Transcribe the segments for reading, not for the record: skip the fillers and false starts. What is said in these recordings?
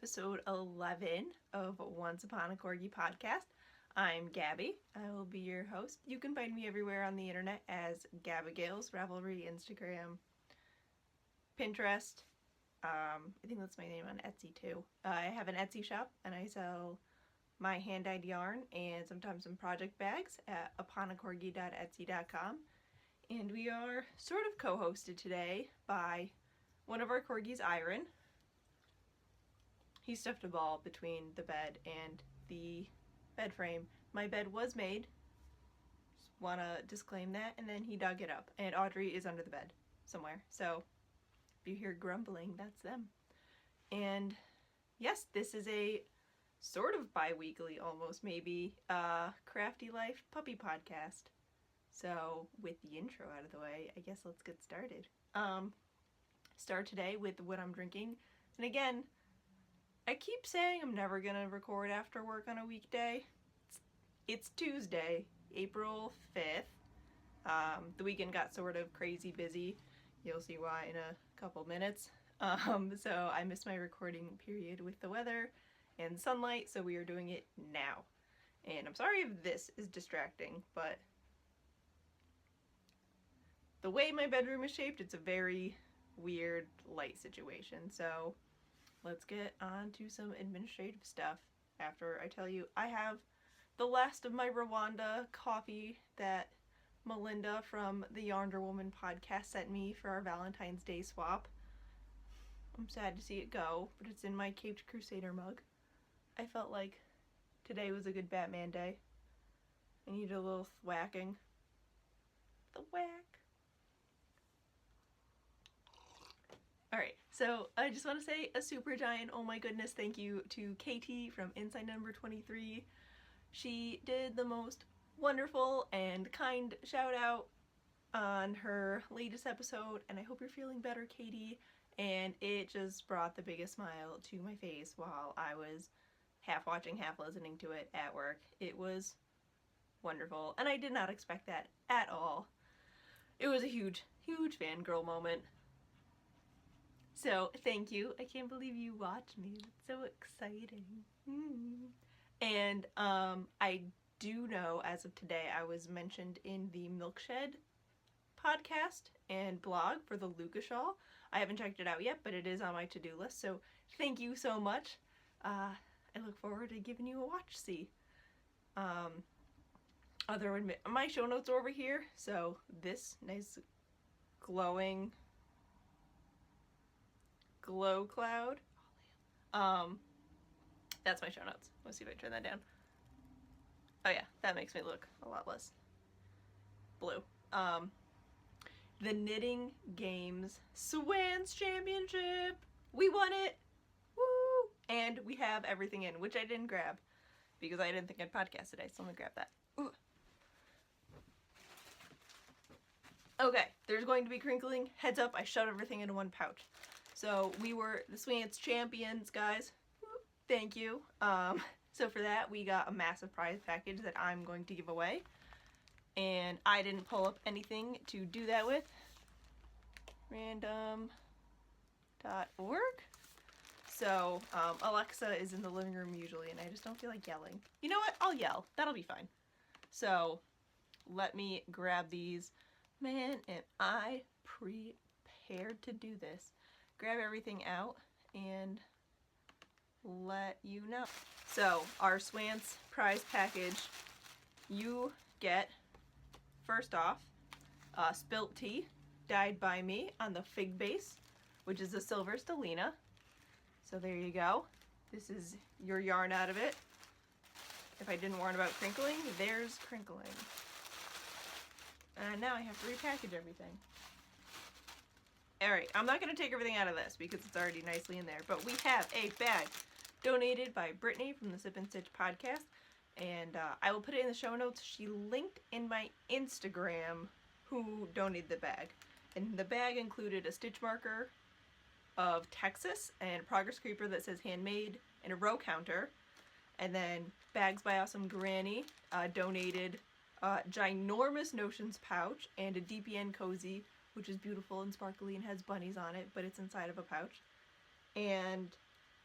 episode 11 of Once Upon a Corgi podcast. I'm Gabby. I will be your host. You can find me everywhere on the internet as Gabagales, Ravelry, Instagram, Pinterest. I think that's my name on Etsy too. I have an Etsy shop and I sell my hand-dyed yarn and sometimes some project bags at uponacorgi.etsy.com. And we are sort of co-hosted today by one of our corgis, Iron. He stuffed a ball between the bed and the bed frame. My bed was made. Just wanna disclaim that. And then he dug it up. And Audrey is under the bed somewhere. So if you hear grumbling, that's them. And yes, this is a sort of bi-weekly, almost maybe, Crafty Life puppy podcast. So with the intro out of the way, I guess let's get started. Start today with what I'm drinking. And again, I keep saying I'm never gonna record after work on a weekday. It's Tuesday, April 5th. The weekend got sort of crazy busy. You'll see why in a couple minutes. So I missed my recording period with the weather and sunlight, so we are doing it now. And I'm sorry if this is distracting, but the way my bedroom is shaped, it's a very weird light situation. So let's get on to some administrative stuff after I tell you I have the last of my Rwanda coffee that Melinda from the Yarnder Woman podcast sent me for our Valentine's Day swap. I'm sad to see it go, but it's in my Caped Crusader mug. I felt like today was a good Batman day. I needed a little thwacking. The whack. Alright, so I just want to say a super giant oh my goodness thank you to Katie from Inside Number 23. She did the most wonderful and kind shout out on her latest episode, and I hope you're feeling better, Katie. And it just brought the biggest smile to my face while I was half watching, half listening to it at work. It was wonderful, and I did not expect that at all. It was a huge, huge fangirl moment. So, thank you. I can't believe you watched me. It's so exciting. And I do know, as of today, I was mentioned in the Milkshed podcast and blog for the Luca shawl. I haven't checked it out yet, but it is on my to-do list. So, thank you so much. I look forward to giving you a watch-see. My show notes are over here. So, this nice glowing glow cloud. That's my show notes. Let's see if I turn that down. Oh yeah, that makes me look a lot less blue. The Knitting Games Swans Championship. We won it. Woo! And we have everything in, which I didn't grab because I didn't think I'd podcast today, so I'm gonna grab that. Ooh. Okay, there's going to be crinkling. Heads up, I shoved everything into one pouch. So we were the Swans champions, guys. Thank you. So for that, we got a massive prize package that I'm going to give away. And I didn't pull up anything to do that with. Random.org. So Alexa is in the living room usually, and I just don't feel like yelling. You know what? I'll yell. That'll be fine. So let me grab these. Man, am I prepared to do this. Grab everything out and let you know. So, our Swans prize package, you get, first off, Spilt Tea, dyed by me on the fig base, which is a silver stellina. So there you go. This is your yarn out of it. If I didn't warn about crinkling, there's crinkling. And now I have to repackage everything. Alright, I'm not going to take everything out of this because it's already nicely in there, but we have a bag donated by Brittany from the Sip and Stitch podcast, and I will put it in the show notes. She linked in my Instagram who donated the bag, and the bag included a stitch marker of Texas and a progress creeper that says handmade and a row counter, and then Bags by Awesome Granny donated a ginormous Notions pouch and a DPN cozy, which is beautiful and sparkly and has bunnies on it, but it's inside of a pouch. And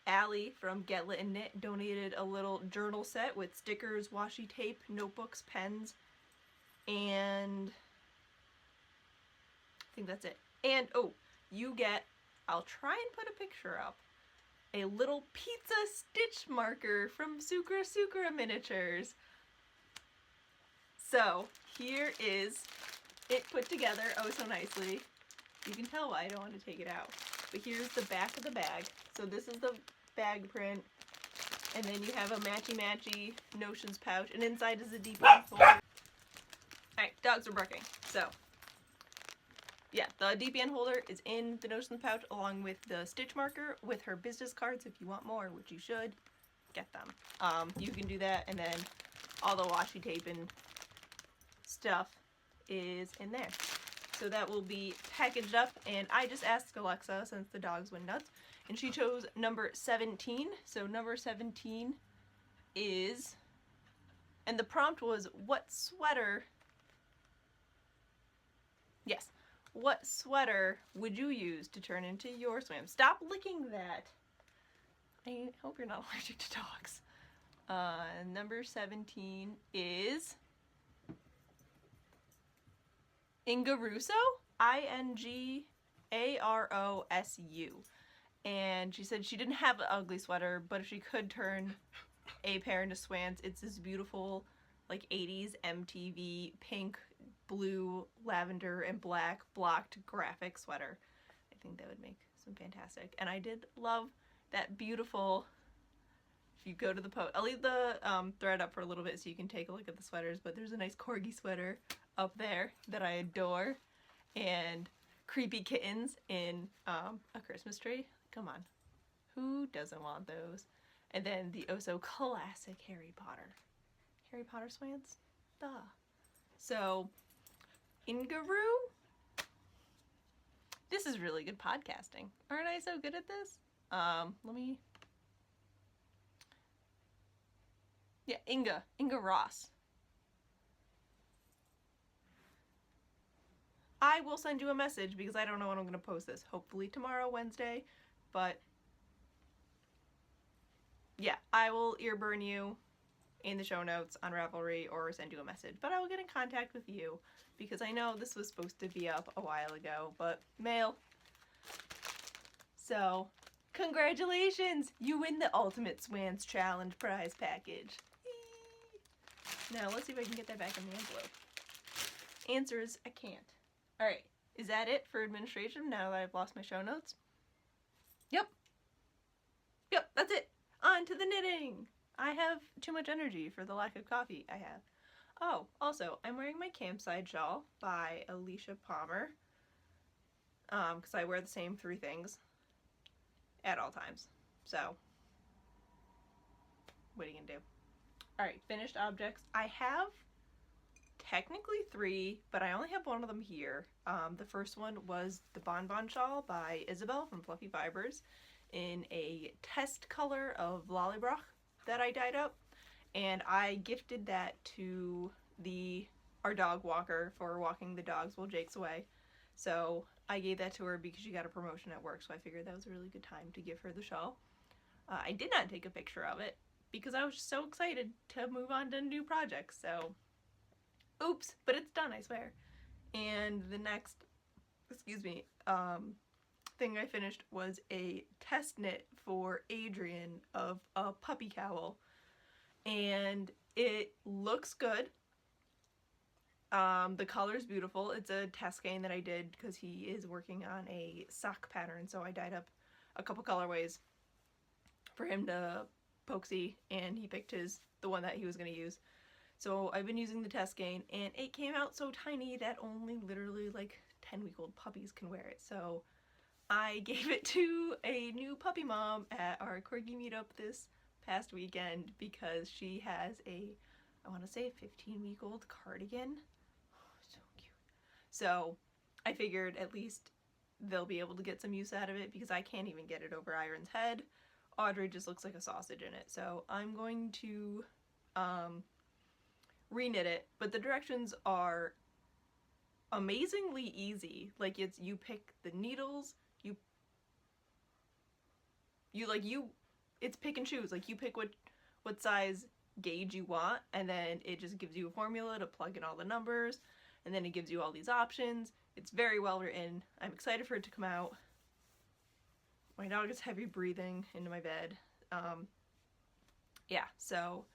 Allie from Get Lit and Knit donated a little journal set with stickers, washi tape, notebooks, pens, and I think that's it. And, oh, you get, I'll try and put a picture up, a little pizza stitch marker from Sucra Sucra Miniatures. So, here is it put together oh so nicely. You can tell why I don't want to take it out. But here's the back of the bag. So this is the bag print. And then you have a matchy-matchy Notions pouch. And inside is a deep folder. Alright, dogs are barking. So, yeah, the DPN holder is in the Notions pouch along with the stitch marker with her business cards if you want more, which you should. Get them. You can do that, and then all the washi tape and stuff is in there. So that will be packaged up, and I just asked Alexa since the dogs went nuts, and she chose number 17. So number 17 is, and the prompt was, what sweater, yes, what sweater would you use to turn into your swim? Stop licking that. I hope you're not allergic to dogs. Number 17 is Ingarusu, Ingarosu, and she said she didn't have an ugly sweater, but if she could turn a pair into swans, it's this beautiful, like 80s MTV pink, blue, lavender, and black blocked graphic sweater. I think that would make some fantastic. And I did love that beautiful, if you go to the post, I'll leave the thread up for a little bit so you can take a look at the sweaters, but there's a nice corgi sweater up there that I adore, and creepy kittens in a Christmas tree. Come on, who doesn't want those? And then the oh so classic Harry Potter swans. Duh. So Ingaru, this is really good podcasting. Aren't I so good at this? Let me. Yeah, Inga Ross. I will send you a message because I don't know when I'm going to post this. Hopefully tomorrow, Wednesday. But yeah, I will ear burn you in the show notes on Ravelry or send you a message. But I will get in contact with you because I know this was supposed to be up a while ago, but mail. So, congratulations! You win the Ultimate Swans Challenge prize package. Yee! Now, let's see if I can get that back in the envelope. Answer is I can't. Alright, is that it for administration now that I've lost my show notes? Yep. Yep, that's it. On to the knitting! I have too much energy for the lack of coffee I have. Oh, also, I'm wearing my campsite shawl by Alicia Palmer. Because I wear the same 3 things at all times. So, what are you gonna do? Alright, finished objects. I have technically 3, but I only have one of them here. The first one was the Bonbon Shawl by Isabel from Fluffy Fibers in a test color of Lollybroch that I dyed up, and I gifted that to our dog walker for walking the dogs while Jake's away. So I gave that to her because she got a promotion at work, so I figured that was a really good time to give her the shawl. I did not take a picture of it because I was just so excited to move on to new projects, so oops, but it's done, I swear. And the next, thing I finished was a test knit for Adrian of a puppy cowl, and it looks good. The color's beautiful. It's a test skein that I did because he is working on a sock pattern, so I dyed up a couple colorways for him to pokesy, and he picked the one that he was going to use. So I've been using the test skein, and it came out so tiny that only literally like 10-week-old puppies can wear it. So I gave it to a new puppy mom at our corgi meetup this past weekend because she has a, I want to say, a 15-week-old cardigan. Oh, so cute. So I figured at least they'll be able to get some use out of it because I can't even get it over Iron's head. Audrey just looks like a sausage in it. So I'm going to reknit it, but the directions are amazingly easy. Like, you pick the needles, you it's pick and choose. Like, you pick what size gauge you want, and then it just gives you a formula to plug in all the numbers, and then it gives you all these options. It's very well written. I'm excited for it to come out. My dog is heavy breathing into my bed. Yeah, so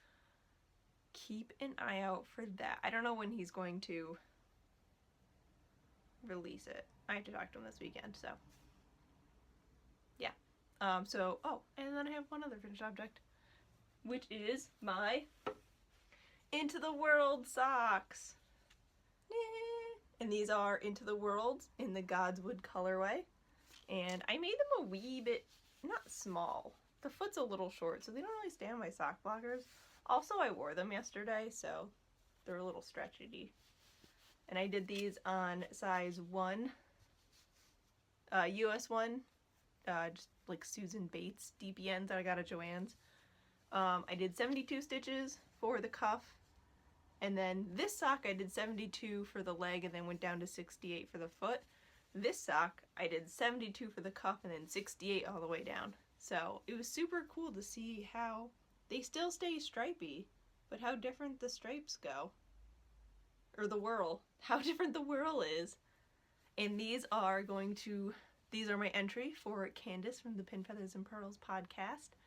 keep an eye out for that. I don't know when he's going to release it. I have to talk to him this weekend, so yeah. Oh, and then I have one other finished object, which is my Into the World socks. And these are Into the World in the Godswood colorway. And I made them a wee bit, not small. The foot's a little short, so they don't really stay on my sock blockers. Also, I wore them yesterday, so they're a little stretchy. And I did these on size 1, US 1, just like Susan Bates DPNs that I got at Joann's. I did 72 stitches for the cuff, and then this sock I did 72 for the leg and then went down to 68 for the foot. This sock I did 72 for the cuff and then 68 all the way down. So it was super cool to see how they still stay stripy, but how different the stripes go. Or the whirl. How different the whirl is. And these are my entry for Candace from the Pin Feathers and Pearls podcast.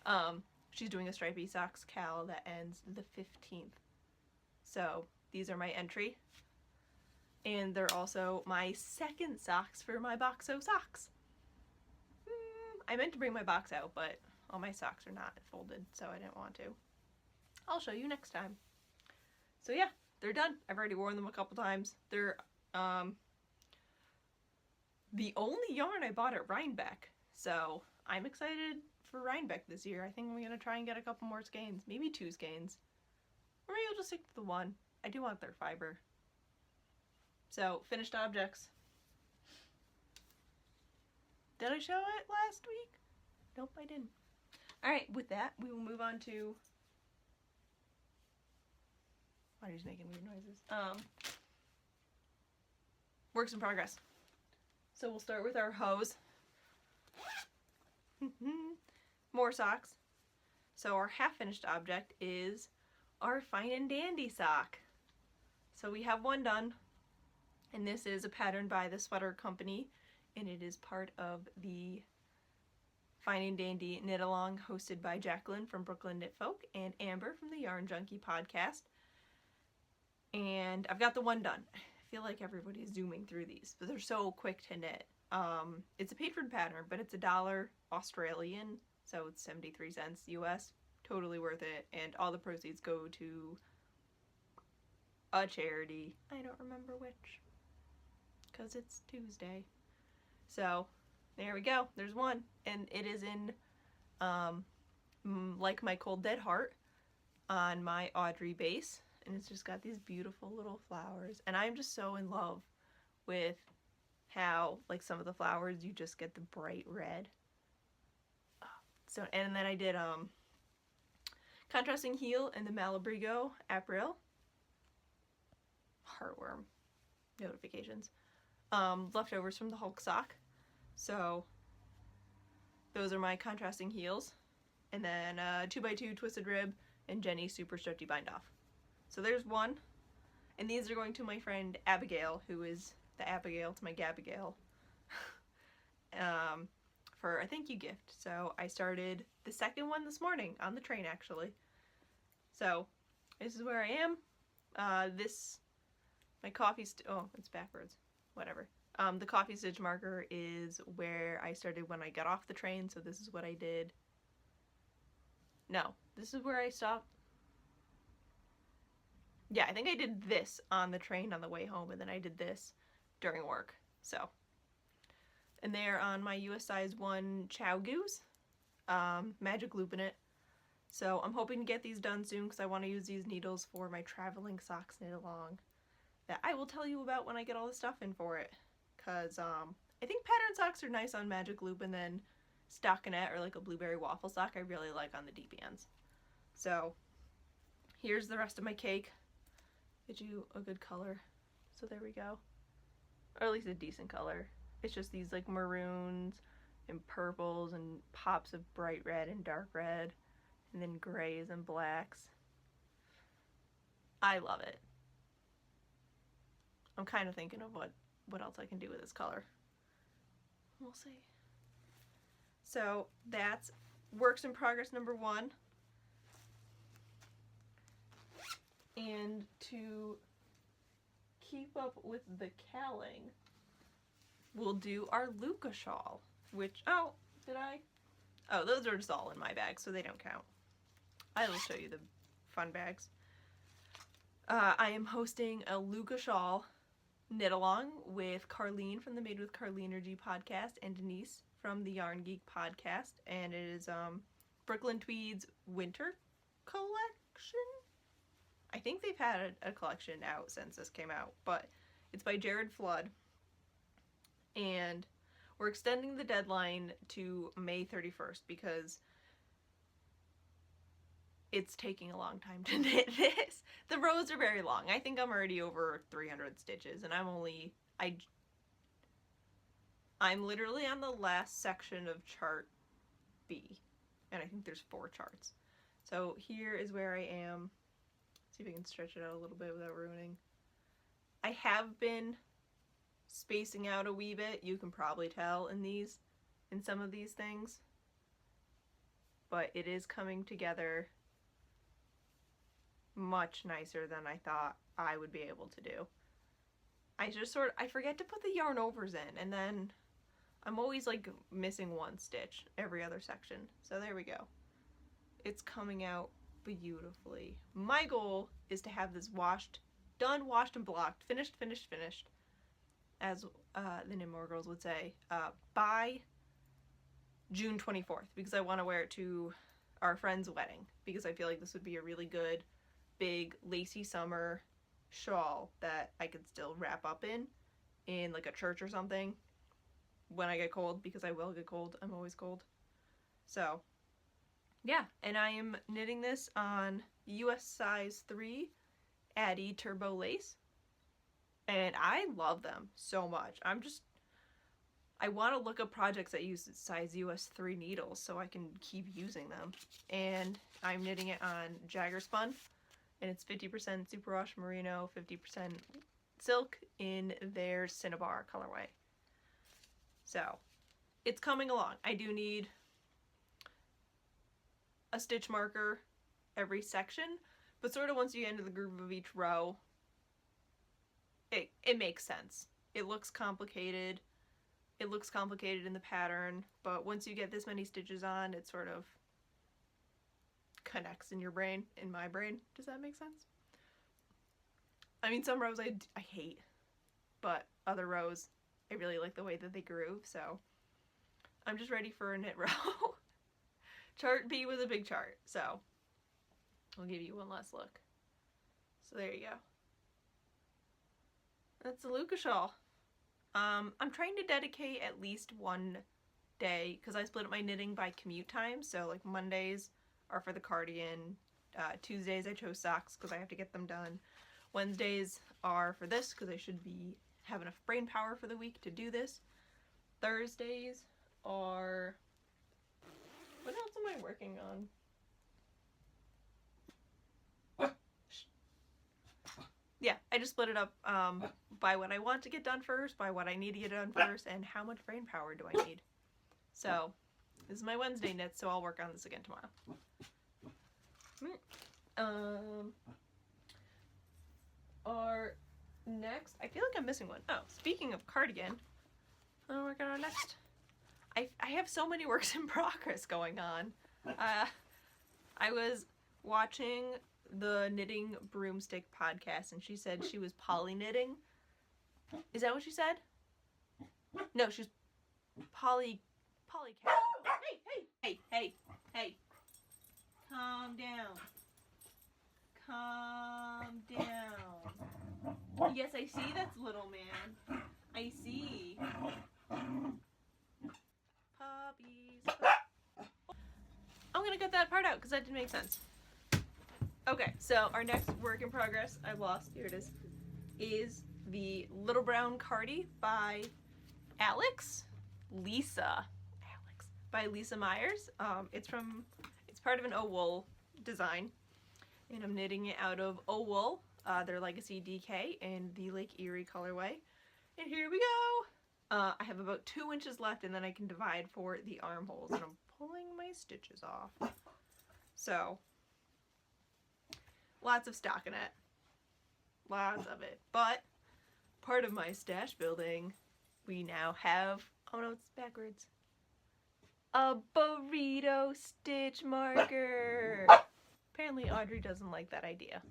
Hi, Candace. She's doing a stripy socks cal that ends the 15th. So these are my entry. And they're also my second socks for my Boxo socks. I meant to bring my box out, but all my socks are not folded, so I didn't want to. I'll show you next time. So yeah, they're done. I've already worn them a couple times. They're the only yarn I bought at Rhinebeck, so I'm excited for Rhinebeck this year. I think I'm going to try and get a couple more skeins, maybe 2 skeins. Or maybe I'll just stick to the 1. I do want their fiber. So, finished objects. Did I show it last week? Nope, I didn't. Alright, with that, we will move on to... Why are you making weird noises? Works in progress. So we'll start with our hose. More socks. So our half-finished object is our Fine and Dandy sock. So we have one done, and this is a pattern by the Sweater Company, and it is part of the Fine and Dandy Knit Along hosted by Jacqueline from Brooklyn Knit Folk and Amber from the Yarn Junkie podcast. And I've got the one done. I feel like everybody's zooming through these, but they're so quick to knit. It's a paid-for pattern, but it's $1 Australian, so it's 73 cents US. Totally worth it, and all the proceeds go to a charity. I don't remember which, because it's Tuesday. So, there we go. There's one, and it is in, Like My Cold Dead Heart on my Audrey base, and it's just got these beautiful little flowers, and I'm just so in love with how, like, some of the flowers, you just get the bright red. So, and then I did, contrasting heel in the Malabrigo April. Heartworm notifications. Leftovers from the Hulk sock. So those are my contrasting heels. And then 2x2 twisted rib and Jenny's super stretchy bind off. So there's one. And these are going to my friend Abigail, who is the Abigail to my Gabigail. For a thank you gift. So I started the second one this morning on the train, actually. So this is where I am. My coffee oh, it's backwards. Whatever. The coffee stitch marker is where I started when I got off the train, so this is what I did. No, this is where I stopped. Yeah, I think I did this on the train on the way home, and then I did this during work. So, and they're on my US size 1 Chow Goose, magic loop in it. So I'm hoping to get these done soon because I want to use these needles for my traveling socks knit along that I will tell you about when I get all the stuff in for it. Because I think pattern socks are nice on magic loop, and then stockinette or like a blueberry waffle sock I really like on the DPNs. So here's the rest of my cake. Get you a good color. So there we go. Or at least a decent color. It's just these like maroons, and purples and pops of bright red and dark red, and then grays and blacks. I love it. I'm kind of thinking of what else I can do with this color. We'll see. So that's works in progress number 1. And to keep up with the caling, we'll do our Luca shawl, which, oh, those are just all in my bag, so they don't count. I will show you the fun bags. I am hosting a Luca shawl knit along with Carlene from the Made with Carlenergy podcast and Denise from the Yarn Geek podcast, and it is Brooklyn Tweed's winter collection. I think they've had a collection out since this came out, but it's by Jared Flood, and we're extending the deadline to May 31st because it's taking a long time to knit this. The rows are very long. I think I'm already over 300 stitches, and I'm literally on the last section of chart B, and I think there's 4 charts. So here is where I am. See if I can stretch it out a little bit without ruining. I have been spacing out a wee bit. You can probably tell in some of these things, but it is coming together much nicer than I thought I would be able to do. I forget to put the yarn overs in, and then I'm always like missing 1 stitch every other section. So there we go. It's coming out beautifully. My goal is to have this done, washed and blocked, finished, as the Nimore girls would say, by June 24th, because I want to wear it to our friend's wedding, because I feel like this would be a really good, big, lacy summer shawl that I could still wrap up in like a church or something when I get cold, because I will get cold. I'm always cold. So yeah, and I am knitting this on US size 3 Addy Turbo Lace, and I love them so much. I want to look up projects that use size US 3 needles so I can keep using them. And I'm knitting it on Jagger Spun, and it's 50% superwash merino, 50% silk in their Cinnabar colorway. So it's coming along. I do need a stitch marker every section, but sort of once you get into the groove of each row, it makes sense. It looks complicated. It looks complicated in the pattern, but once you get this many stitches on, it sort of connects in your brain, in my brain. Does that make sense? I mean, some rows I hate, but other rows I really like the way that they groove, so I'm just ready for a knit row. Chart B was a big chart, so I'll give you one last look. So there you go. That's the Luca shawl. I'm trying to dedicate at least one day, because I split up my knitting by commute time, so like Mondays are for the cardigan, Tuesdays I chose socks because I have to get them done, Wednesdays are for this because I should have enough brain power for the week to do this, Thursdays are... What else am I working on? Yeah, I just split it up by what I want to get done first, by what I need to get done first, and how much brain power do I need. So, this is my Wednesday knit, so I'll work on this again tomorrow. Our next, I feel like I'm missing one. Oh, speaking of cardigan, I'll work on our next. I have so many works in progress going on. I was watching the Knitting Broomstick podcast, and she said she was poly knitting. Is that what she said? No, she's poly cat. Hey. Calm down. Calm down. Yes, I see that's little man. I see. Puppies. I'm gonna cut that part out because that didn't make sense. Okay, so our next work in progress, I've lost, here it is the Little Brown Cardi by Lisa. by Lisa Myers. It's part of an O-Wool design, and I'm knitting it out of O-Wool, their Legacy DK in the Lake Erie colorway. And here we go! I have about 2 inches left, and then I can divide for the armholes, and I'm pulling my stitches off. So, lots of stockinette. Lots of it. But, part of my stash building, we now have, oh no, it's backwards, a burrito stitch marker. Apparently Audrey doesn't like that idea.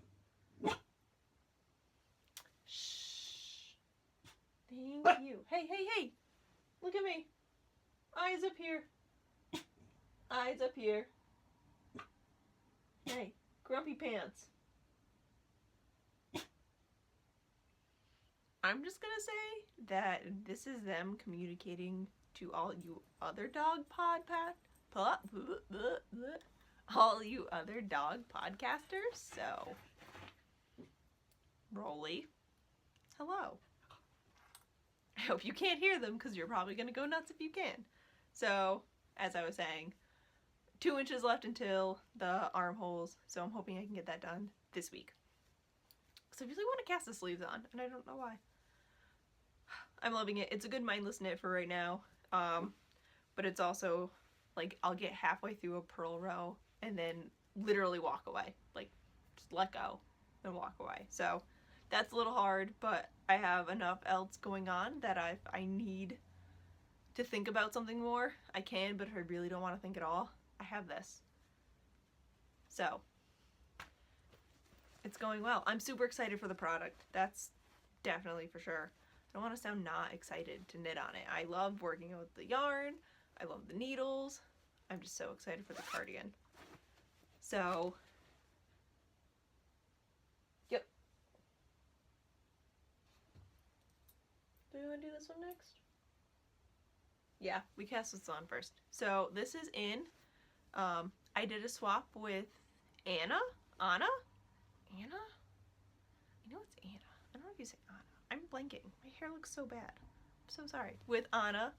Shh. Thank you. Hey, hey, hey! Look at me. Eyes up here. Eyes up here. Hey, grumpy pants. I'm just gonna say that this is them communicating to all you other all you other dog podcasters. So, Rolly, hello. I hope you can't hear them because you're probably gonna go nuts if you can. So, as I was saying, 2 inches left until the armholes, so I'm hoping I can get that done this week. Because I really want to cast the sleeves on, and I don't know why. I'm loving it. It's a good mindless knit for right now, but it's also, like, I'll get halfway through a purl row and then literally walk away. Like, just let go and walk away. So, that's a little hard, but I have enough else going on that I need to think about something more. I can, but if I really don't want to think at all, I have this. So, it's going well. I'm super excited for the product. That's definitely for sure. I don't want to sound not excited to knit on it. I love working with the yarn. I love the needles. I'm just so excited for the cardigan. So, yep. Do we want to do this one next? Yeah, we cast this on first. So this is in, I did a swap with Anna? I know it's Anna. I don't know if you say Anna. I'm blanking. My hair looks so bad. I'm so sorry. With Anna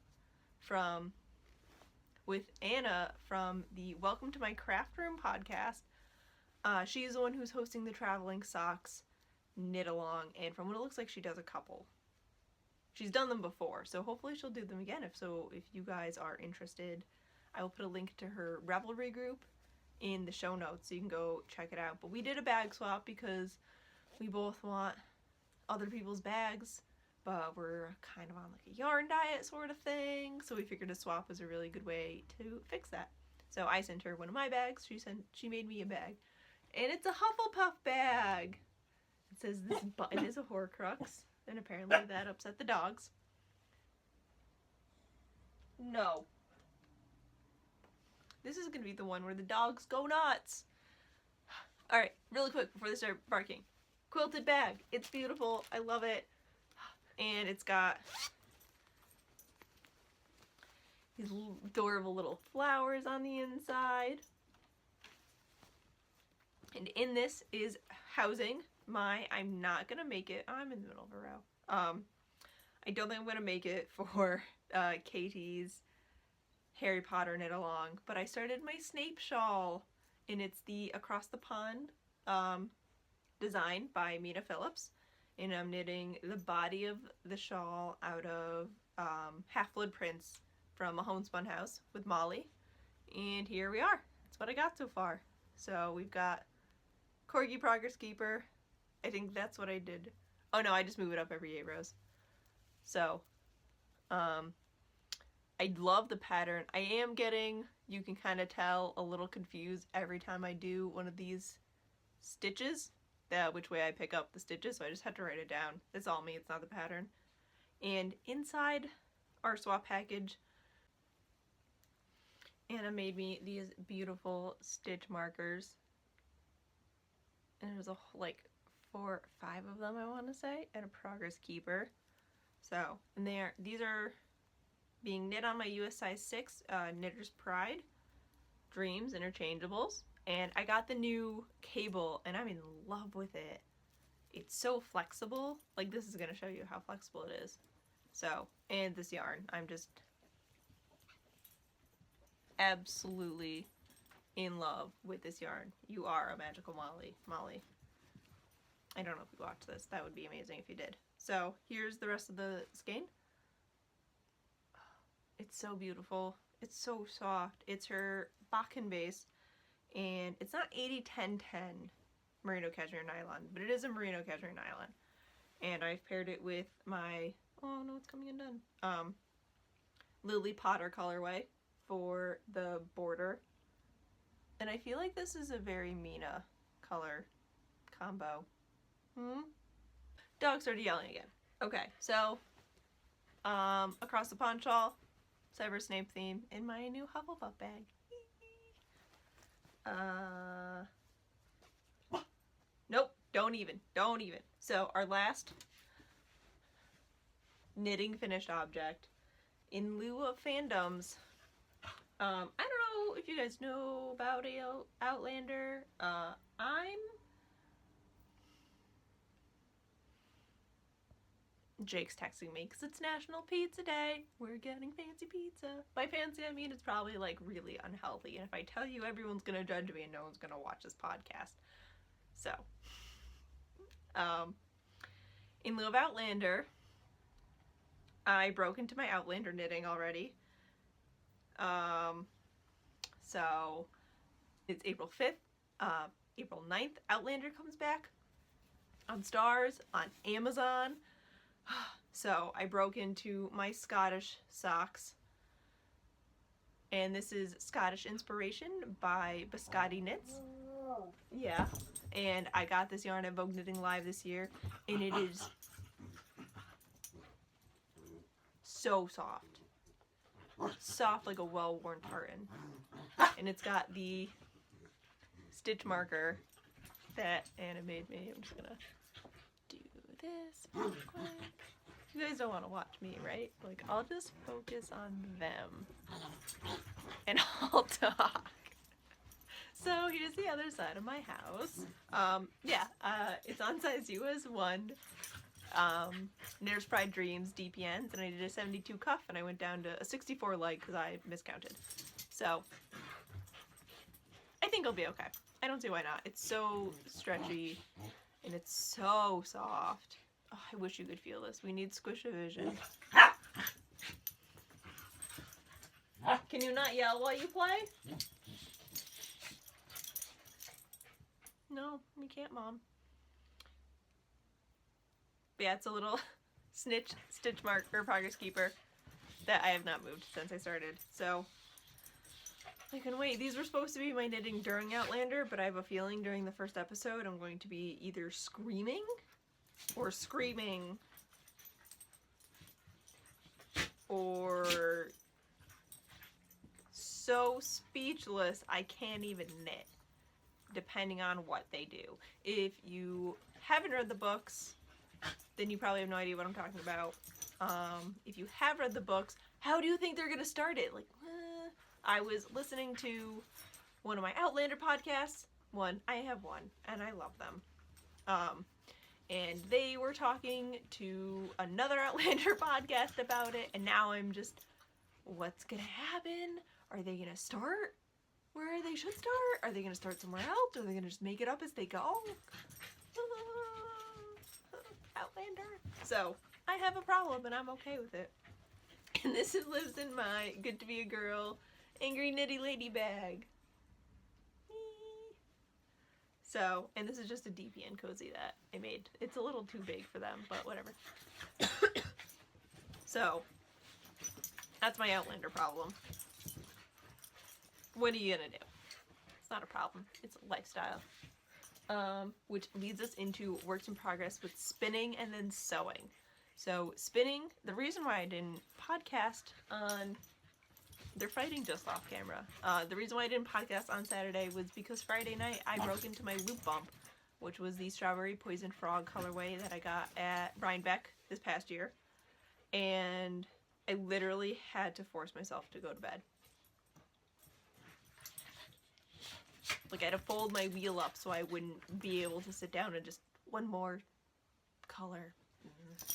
with Anna from the Welcome to My Craft Room podcast. She's the one who's hosting the Traveling Socks knit along, and from what it looks like, she does a couple. She's done them before, so hopefully she'll do them again. If you guys are interested, I will put a link to her Revelry group in the show notes so you can go check it out. But we did a bag swap because we both want other people's bags, but we're kind of on like a yarn diet sort of thing, so we figured a swap was a really good way to fix that. So I sent her one of my bags, she made me a bag, and it's a Hufflepuff bag. It says this button is a Horcrux, and apparently that upset the dogs. No. This is gonna be the one where the dogs go nuts. Alright, really quick before they start barking. Quilted bag. It's beautiful. I love it. And it's got these adorable little flowers on the inside. And in this is housing I'm not gonna make it. I'm in the middle of a row. I don't think I'm gonna make it for Katie's Harry Potter knit along, but I started my Snape shawl, and it's the Across the Pond design by Mina Phillips, and I'm knitting the body of the shawl out of Half-Blood Prints from Mahone Spun House with Molly, and here we are. That's what I got so far. So we've got Corgi Progress Keeper. I think that's what I did. Oh no, I just move it up every 8 rows. So, I love the pattern. I am getting, you can kind of tell, a little confused every time I do one of these stitches, which way I pick up the stitches, so I just had to write it down. It's all me, it's not the pattern. And inside our swap package, Anna made me these beautiful stitch markers. And there's like 4 or 5 of them, I want to say, and a Progress Keeper. So, and these are being knit on my US size 6 Knitter's Pride Dreams interchangeables, and I got the new cable and I'm in love with it. It's so flexible. Like, this is going to show you how flexible it is. So, and this yarn, I'm just absolutely in love with this yarn. You are a magical Molly. I don't know if you watched this. That would be amazing if you did. So here's the rest of the skein. It's so beautiful. It's so soft. It's her Bakken base, and it's not 80-10-10 merino cashmere nylon, but it is a merino cashmere nylon. And I've paired it with my, oh no, it's coming undone, Lily Potter colorway for the border. And I feel like this is a very Mina color combo. Dog started yelling again. Okay, so across the pond shawl, Severus Snape theme in my new Hufflepuff bag. Nope, don't even. So our last knitting finished object, in lieu of fandoms, I don't know if you guys know about Outlander. Jake's texting me because it's National Pizza Day. We're getting fancy pizza. By fancy, I mean it's probably like really unhealthy. And if I tell you, everyone's gonna judge me and no one's gonna watch this podcast. So, in lieu of Outlander, I broke into my Outlander knitting already. So it's April 5th, April 9th, Outlander comes back on Stars, on Amazon. So I broke into my Scottish socks, and this is Scottish Inspiration by Biscotti Knits. Yeah, and I got this yarn at Vogue Knitting Live this year, and it is so soft like a well-worn tartan, and it's got the stitch marker that Anna made me. I'm just gonna do this real quick. You guys don't want to watch me, right? Like, I'll just focus on them and I'll talk. So here's the other side of my house. It's on size US 1. Knitter's Pride Dreams DPNs, and I did a 72 cuff, and I went down to a 64 leg because I miscounted. So I think it'll be okay. I don't see why not. It's so stretchy and it's so soft. Oh, I wish you could feel this. We need squish-o-vision. Can you not yell while you play? No, we can't, Mom. But yeah, it's a little stitch mark or progress keeper that I have not moved since I started. So I can wait. These were supposed to be my knitting during Outlander, but I have a feeling during the first episode I'm going to be either screaming or screaming or so speechless I can't even knit, depending on what they do. If you haven't read the books, then you probably have no idea what I'm talking about. If you have read the books, how do you think they're gonna start it? Like, I was listening to one of my Outlander podcasts. I have one, and I love them. And they were talking to another Outlander podcast about it, and now I'm just, what's gonna happen? Are they gonna start where they should start? Are they gonna start somewhere else? Are they gonna just make it up as they go? Outlander. So, I have a problem, and I'm okay with it. And this lives in my Good to Be a Girl Angry Nitty Lady bag. So, and this is just a DPN cozy that I made. It's a little too big for them, but whatever. So, that's my Outlander problem. What are you gonna do? It's not a problem. It's a lifestyle. Which leads us into works in progress with spinning and then sewing. So, spinning, the reason why I didn't podcast on... They're fighting just off camera. The reason why I didn't podcast on Saturday was because Friday night I broke into my loop bump, which was the Strawberry Poison Frog colorway that I got at Rhinebeck this past year. And I literally had to force myself to go to bed. Like, I had to fold my wheel up so I wouldn't be able to sit down and just one more color.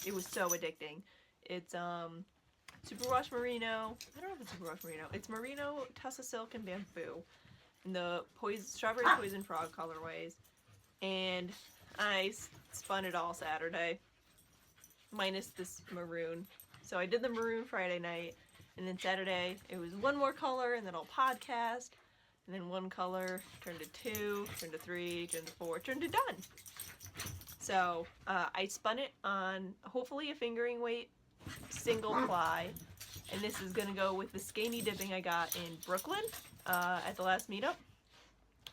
It was so addicting. It's Superwash Merino. I don't know if it's Superwash Merino. It's Merino, Tussa Silk, and Bamboo. In the Strawberry Poison Frog colorways. And I spun it all Saturday. Minus this maroon. So I did the maroon Friday night. And then Saturday, it was one more color, and then I'll podcast. And then one color turned to 2, turned to 3, turned to 4, turned to done. So I spun it on hopefully a fingering weight single ply. And this is going to go with the skeiny dipping I got in Brooklyn at the last meetup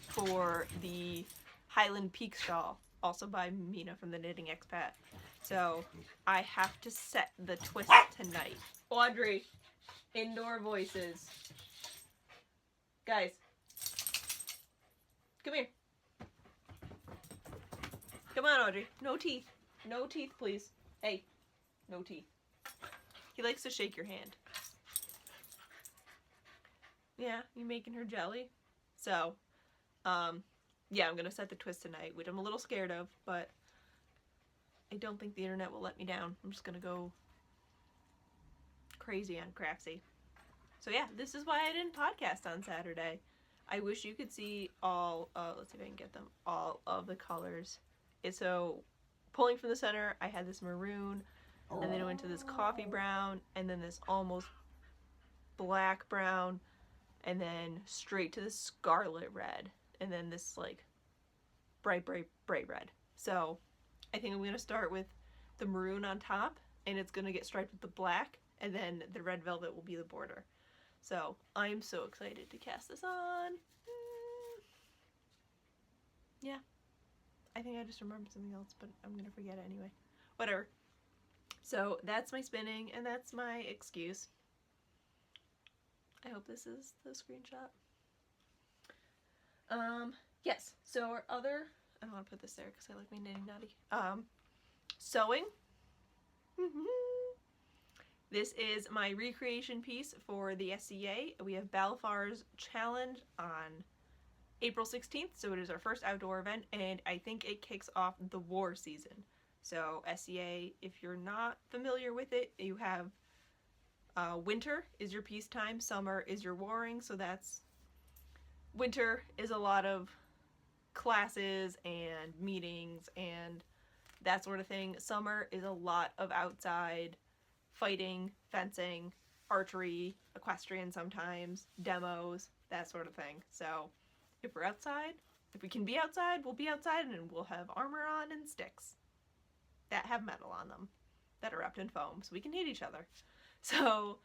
for the Highland Peak shawl, also by Mina from the Knitting Expat. So I have to set the twist tonight. Audrey, indoor voices. Guys, come here. Come on, Audrey. No teeth. No teeth, please. Hey, no teeth. He likes to shake your hand. Yeah, you making her jelly? So, yeah, I'm gonna set the twist tonight, which I'm a little scared of, but I don't think the internet will let me down. I'm just gonna go crazy on Craftsy. So yeah, this is why I didn't podcast on Saturday. I wish you could see all, let's see if I can get them, all of the colors. So, pulling from the center, I had this maroon, and then it went to this coffee brown, and then this almost black brown, and then straight to the scarlet red, and then this like bright red. So I think I'm going to start with the maroon on top, and it's going to get striped with the black, and then the red velvet will be the border. So I'm so excited to cast this on. Yeah. I think I just remembered something else, but I'm going to forget it anyway. Whatever. So that's my spinning, and that's my excuse. I hope this is the screenshot. Yes, so our other, I don't want to put this there because I like my knitting naughty. Sewing. This is my recreation piece for the SCA. We have Balfar's Challenge on April 16th, so it is our first outdoor event, and I think it kicks off the war season. So SCA, if you're not familiar with it, you have winter is your peacetime, summer is your warring, so that's, winter is a lot of classes and meetings and that sort of thing. Summer is a lot of outside fighting, fencing, archery, equestrian sometimes, demos, that sort of thing. So if we're outside, if we can be outside, we'll be outside, and we'll have armor on and sticks that have metal on them that are wrapped in foam, so we can hit each other. So,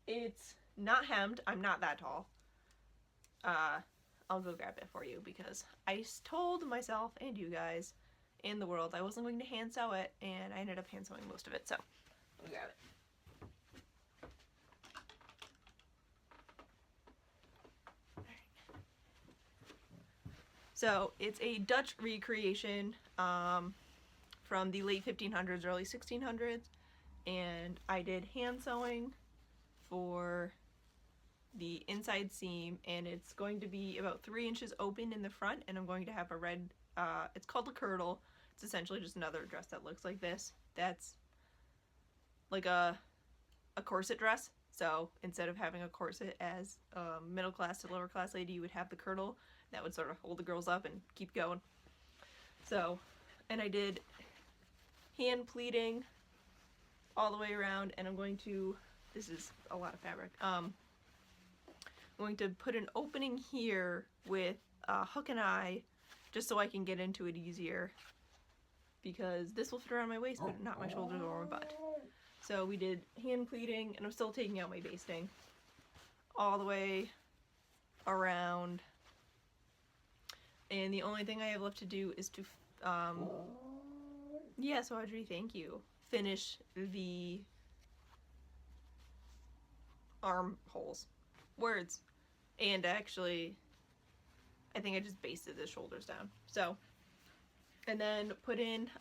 it's not hemmed. I'm not that tall. I'll go grab it for you because I told myself and you guys and the world I wasn't going to hand sew it, and I ended up hand sewing most of it, so I'll grab it. So it's a Dutch recreation from the late 1500s, early 1600s, and I did hand sewing for the inside seam, and it's going to be about 3 inches open in the front, and I'm going to have a red, it's called a kirtle. It's essentially just another dress that looks like this. That's like a corset dress. So instead of having a corset as a middle class to lower class lady, you would have the kirtle that would sort of hold the girls up and keep going. So, and I did hand pleating all the way around, and I'm going to, this is a lot of fabric, I'm going to put an opening here with a hook and eye just so I can get into it easier, because this will fit around my waist but not my shoulders or my butt. So we did hand pleating, and I'm still taking out my basting all the way around, and the only thing I have left to do is to yes, Audrey, thank you, finish the armholes. Words. And actually, I think I just basted the shoulders down. So, and then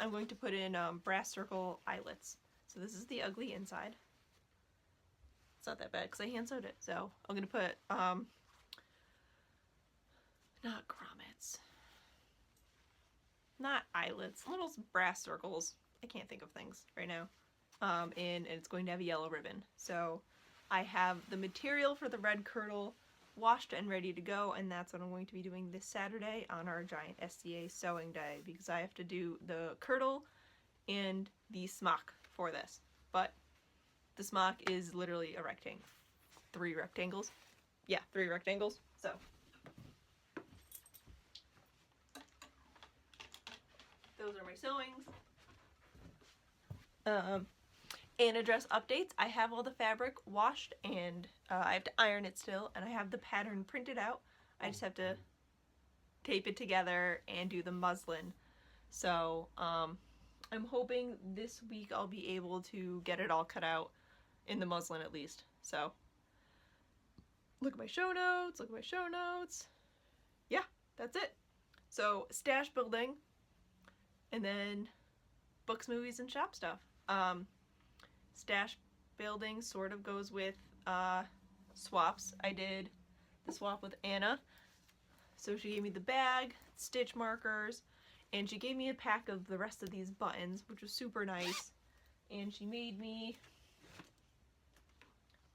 I'm going to put in brass circle eyelets. So this is the ugly inside. It's not that bad because I hand sewed it. So I'm going to put, not grommets. Not eyelets, little brass circles. I can't think of things right now. and it's going to have a yellow ribbon. So I have the material for the red kirtle washed and ready to go, and that's what I'm going to be doing this Saturday on our giant SCA sewing day, because I have to do the kirtle and the smock for this. But the smock is literally a rectangle. 3 rectangles. Yeah, 3 rectangles. So those are my sewings. And address updates. I have all the fabric washed, and I have to iron it still, and I have the pattern printed out. I just have to tape it together and do the muslin. So I'm hoping this week I'll be able to get it all cut out in the muslin at least. So look at my show notes, look at my show notes. Yeah, that's it. So stash building, and then books, movies, and shop stuff. Stash building sort of goes with swaps. I did the swap with Anna. So she gave me the bag, stitch markers, and she gave me a pack of the rest of these buttons, which was super nice. And she made me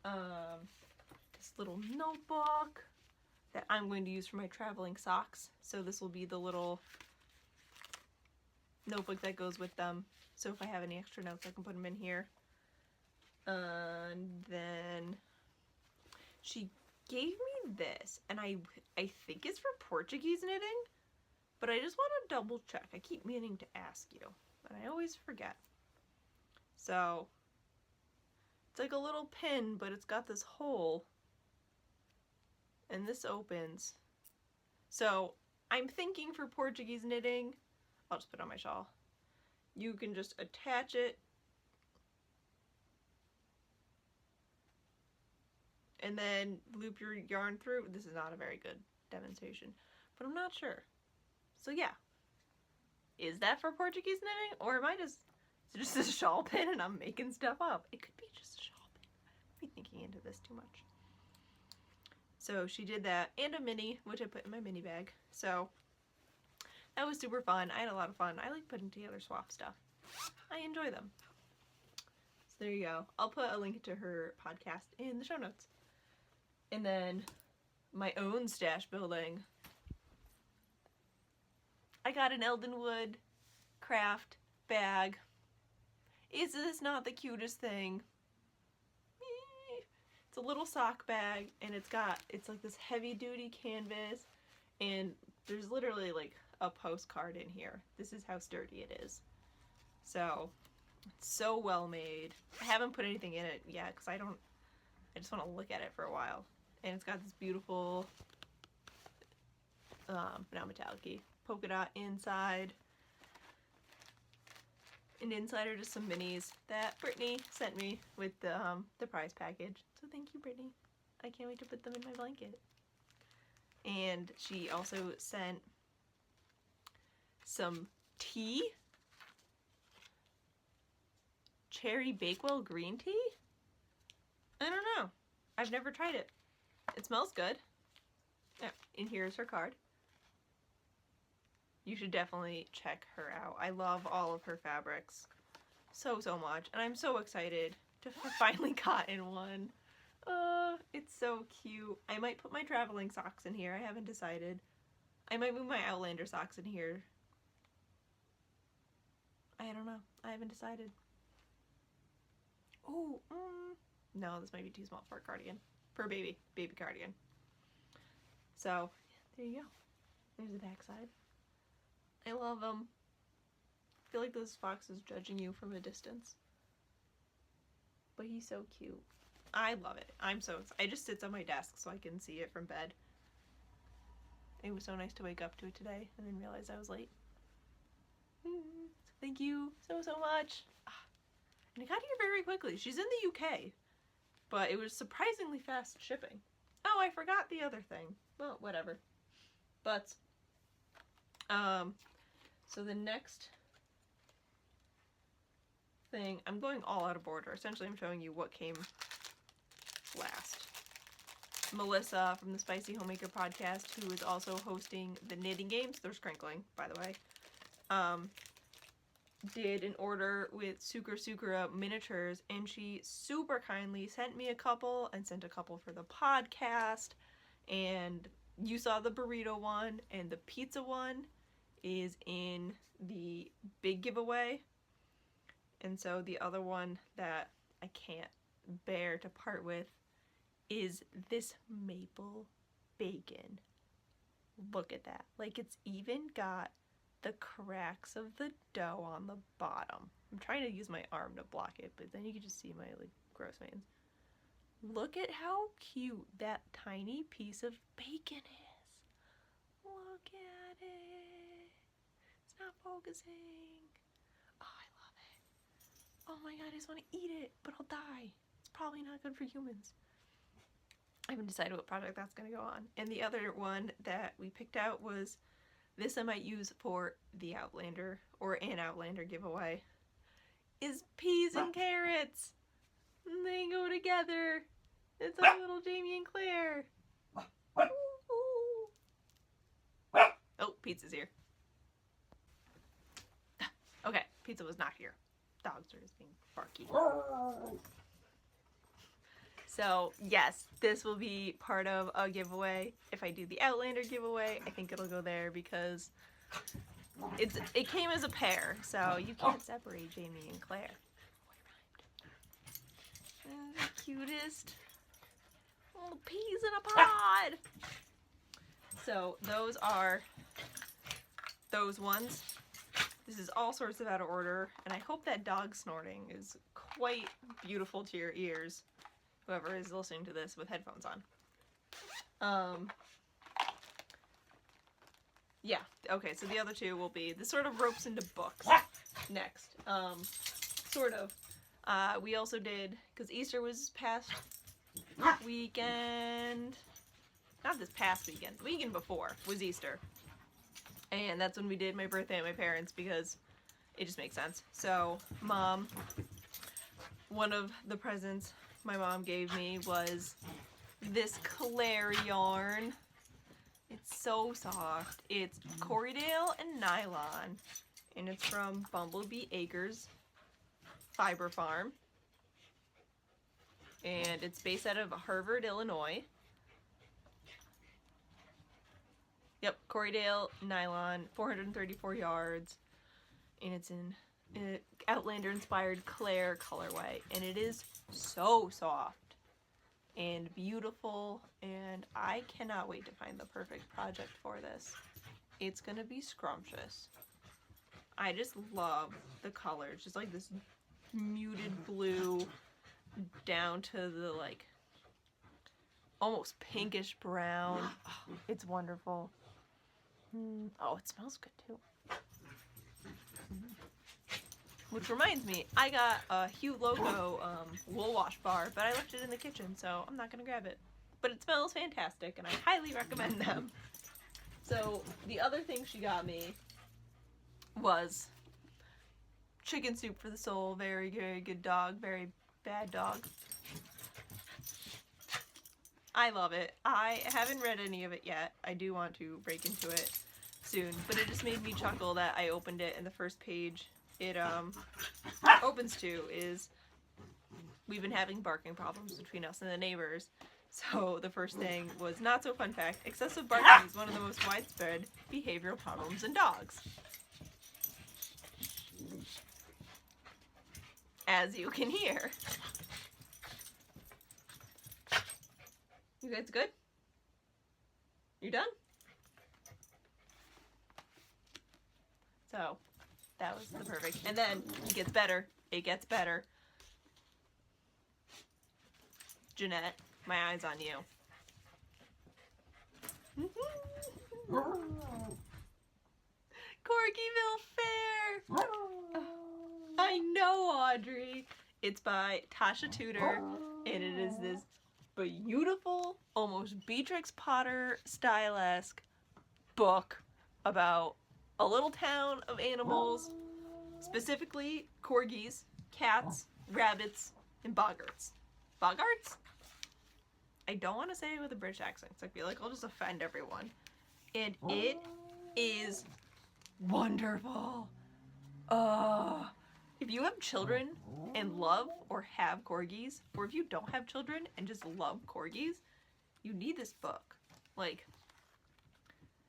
this little notebook that I'm going to use for my traveling socks. So this will be the little notebook that goes with them. So if I have any extra notes, I can put them in here. And then she gave me this, and I think it's for Portuguese knitting, but I just want to double check. I keep meaning to ask you, and I always forget. So it's like a little pin, but it's got this hole, and this opens. So I'm thinking for Portuguese knitting, I'll just put it on my shawl. You can just attach it and then loop your yarn through. This is not a very good demonstration, but I'm not sure. So yeah, is that for Portuguese knitting, or am I just, is it just a shawl pin and I'm making stuff up? It could be just a shawl pin. I might be thinking into this too much. So she did that, and a mini, which I put in my mini bag. So that was super fun. I had a lot of fun. I like putting together swap stuff. I enjoy them. So there you go. I'll put a link to her podcast in the show notes. And then my own stash building. I got an Eldenwood craft bag. Is this not the cutest thing? It's a little sock bag, and it's like this heavy duty canvas, and there's literally like a postcard in here. This is how sturdy it is. So it's so well made. I haven't put anything in it yet because I just want to look at it for a while. And it's got this beautiful now metallic-y polka dot inside, and inside are just some minis that Brittany sent me with the prize package. So thank you, Brittany. I can't wait to put them in my blanket. And she also sent some tea. Cherry Bakewell green tea? I don't know. I've never tried it. It smells good. Yeah, and here's her card. You should definitely check her out. I love all of her fabrics so much, and I'm so excited to finally gotten one. It's so cute. I might put my traveling socks in here. I haven't decided. I might move my Outlander socks in here. I don't know. I haven't decided. Oh, no, this might be too small for a cardigan. For a baby cardigan. So, there you go. There's the backside. I love them. I feel like this fox is judging you from a distance. But he's so cute. I love it. I'm so excited. It just sits on my desk so I can see it from bed. It was so nice to wake up to it today and then realize I was late. So thank you so much. And it got here very quickly. She's in the UK. But it was surprisingly fast shipping. Oh, I forgot the other thing. Well, whatever. But, so the next thing, I'm going all out of order. Essentially, I'm showing you what came last. Melissa from the Spicy Homemaker podcast, who is also hosting the knitting games. They're sprinkling, by the way. did an order with Sukura miniatures, and she super kindly sent me a couple and sent a couple for the podcast. And you saw the burrito one, and the pizza one is in the big giveaway. And so the other one that I can't bear to part with is this maple bacon. Look at that. Like, it's even got the cracks of the dough on the bottom. I'm trying to use my arm to block it, but then you can just see my, like, gross veins. Look at how cute that tiny piece of bacon is. Look at it. It's not focusing. Oh, I love it. Oh my god, I just want to eat it, but I'll die. It's probably not good for humans. I haven't decided what project that's going to go on. And the other one that we picked out was this I might use for the Outlander, or an Outlander giveaway, is peas and carrots. And they go together. It's like little Jamie and Claire. Ooh. Oh, Pizza's here. Okay, Pizza was not here. Dogs are just being barky. So, yes, this will be part of a giveaway. If I do the Outlander giveaway, I think it'll go there because it came as a pair, so you can't separate Jamie and Claire. The cutest little peas in a pod. So, those are those ones. This is all sorts of out of order, and I hope that dog snorting is quite beautiful to your ears. Whoever is listening to this with headphones on. Yeah, okay, so the other two will be, this sort of ropes into books next. Sort of. We also did, because Easter was past weekend, not this past weekend, the weekend before was Easter. And that's when we did my birthday at my parents, because it just makes sense. So, Mom, one of the presents my mom gave me was this Claire yarn. It's so soft. It's Corriedale and nylon, and it's from Bumblebee Acres Fiber Farm, and it's based out of Harvard, Illinois. Yep, Corriedale nylon, 434 yards, and it's in Outlander inspired Claire colorway, and it is so soft and beautiful, and I cannot wait to find the perfect project for this. It's gonna be scrumptious. I just love the colors, just like this muted blue down to the like almost pinkish brown. Oh, it's wonderful. Oh, it smells good too. Which reminds me, I got a Hue Loco wool wash bar, but I left it in the kitchen, so I'm not going to grab it. But it smells fantastic, and I highly recommend them. So, the other thing she got me was chicken soup for the soul. Very, very good dog. Very bad dog. I love it. I haven't read any of it yet. I do want to break into it soon, but it just made me chuckle that I opened it, and the first page it opens to is we've been having barking problems between us and the neighbors. So the first thing was not so fun fact, excessive barking is one of the most widespread behavioral problems in dogs. As you can hear. You guys good? You done? So that was the perfect. And then it gets better. It gets better. Jeanette, my eye's on you. Corkyville Fair! I know, Audrey. It's by Tasha Tudor, and it is this beautiful, almost Beatrix Potter style-esque book about a little town of animals, specifically corgis, cats, rabbits, and boggarts. Boggarts? I don't want to say it with a British accent, because I feel like I'll just offend everyone. And it is wonderful. If you have children and love or have corgis, or if you don't have children and just love corgis, you need this book. Like,